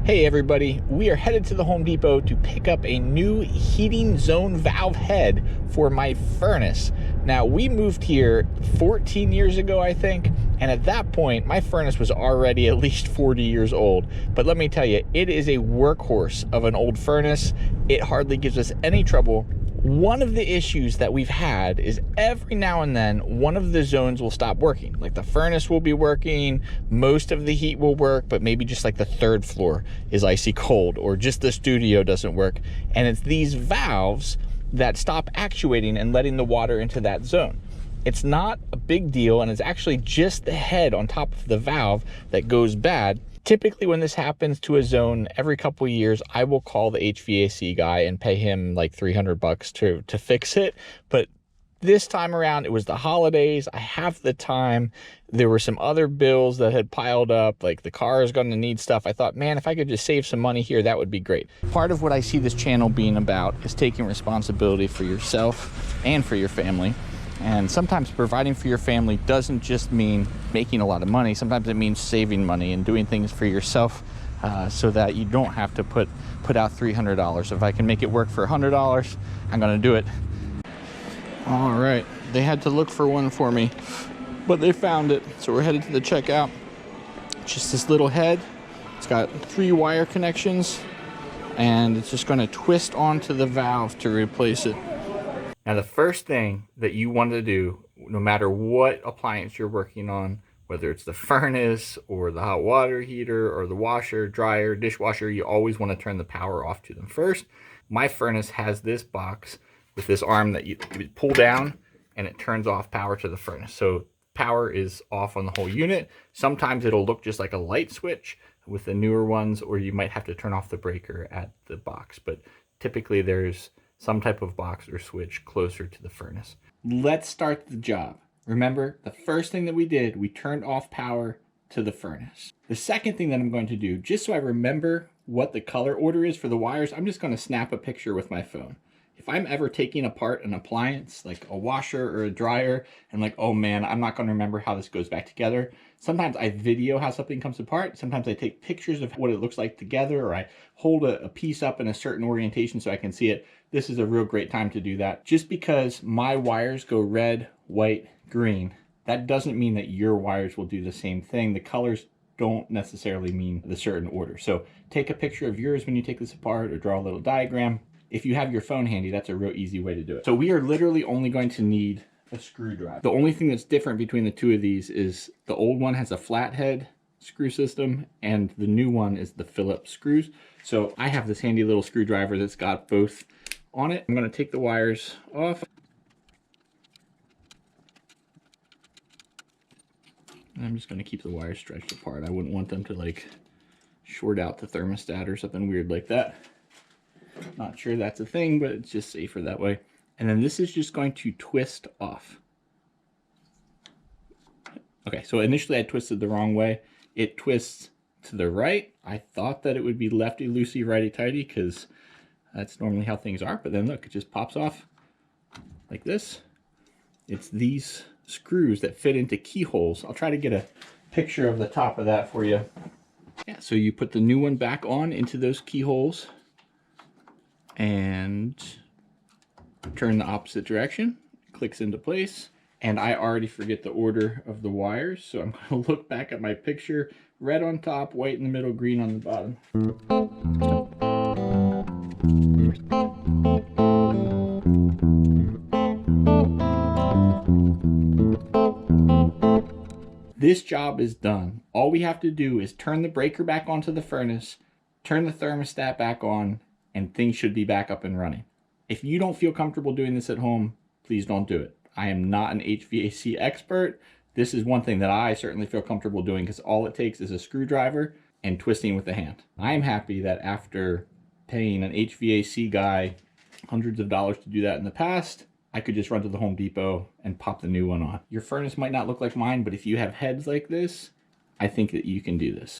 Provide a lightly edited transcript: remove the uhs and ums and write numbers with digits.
Hey everybody, we are headed to the Home Depot to pick up a new heating zone valve head for my furnace. Now, we moved here 14 years ago, I think, and at that point, my furnace was already at least 40 years old. But let me tell you, it is a workhorse of an old furnace. It hardly gives us any trouble. One of the issues that we've had is every now and then one of the zones will stop working. Like the furnace will be working, most of the heat will work, but maybe just like the third floor is icy cold, or just the studio doesn't work. And it's these valves that stop actuating and letting the water into that zone. It's not a big deal, and it's actually just the head on top of the valve that goes bad. Typically when this happens to a zone every couple of years, I will call the HVAC guy and pay him like $300 to fix it. But this time around, it was the holidays. I have the time. There were some other bills that had piled up, like the car is going to need stuff. I thought, man, if I could just save some money here, that would be great. Part of what I see this channel being about is taking responsibility for yourself and for your family. And sometimes providing for your family doesn't just mean making a lot of money. Sometimes it means saving money and doing things for yourself so that you don't have to put out $300. If I can make it work for $100, I'm gonna do it. All right, they had to look for one for me, but they found it. So we're headed to the checkout. Just this little head. It's got 3 wire connections, and it's just gonna twist onto the valve to replace it. Now, the first thing that you want to do, no matter what appliance you're working on, whether it's the furnace or the hot water heater or the washer, dryer, dishwasher, you always want to turn the power off to them first. My furnace has this box with this arm that you pull down and it turns off power to the furnace. So power is off on the whole unit. Sometimes it'll look just like a light switch with the newer ones, or you might have to turn off the breaker at the box. But typically there's some type of box or switch closer to the furnace. Let's start the job. Remember, the first thing that we did, we turned off power to the furnace. The second thing that I'm going to do, just so I remember what the color order is for the wires, I'm just going to snap a picture with my phone. If I'm ever taking apart an appliance, like a washer or a dryer, and like, oh man, I'm not going to remember how this goes back together. Sometimes I video how something comes apart. Sometimes I take pictures of what it looks like together, or I hold a piece up in a certain orientation so I can see it. This is a real great time to do that. Just because my wires go red, white, green, that doesn't mean that your wires will do the same thing. The colors don't necessarily mean the certain order. So take a picture of yours when you take this apart, or draw a little diagram. If you have your phone handy, that's a real easy way to do it. So we are literally only going to need a screwdriver. The only thing that's different between the two of these is the old one has a flathead screw system and the new one is the Phillips screws. So I have this handy little screwdriver that's got both on it. I'm going to take the wires off. And I'm just going to keep the wires stretched apart. I wouldn't want them to like short out the thermostat or something weird like that. Not sure that's a thing, but it's just safer that way. And then this is just going to twist off. Okay, so initially I twisted the wrong way. It twists to the right. I thought that it would be lefty-loosey, righty-tighty, because that's normally how things are. But then look, it just pops off like this. It's these screws that fit into keyholes. I'll try to get a picture of the top of that for you. Yeah, so you put the new one back on into those keyholes and turn the opposite direction. It clicks into place. And I already forget the order of the wires, so I'm going to look back at my picture. Red on top, white in the middle, green on the bottom. This job is done. All we have to do is turn the breaker back onto the furnace, turn the thermostat back on, and things should be back up and running. If you don't feel comfortable doing this at home, please don't do it. I am not an HVAC expert. This is one thing that I certainly feel comfortable doing because all it takes is a screwdriver and twisting with the hand. I'm happy that after paying an HVAC guy hundreds of dollars to do that in the past, I could just run to the Home Depot and pop the new one on. Your furnace might not look like mine, but if you have heads like this, I think that you can do this.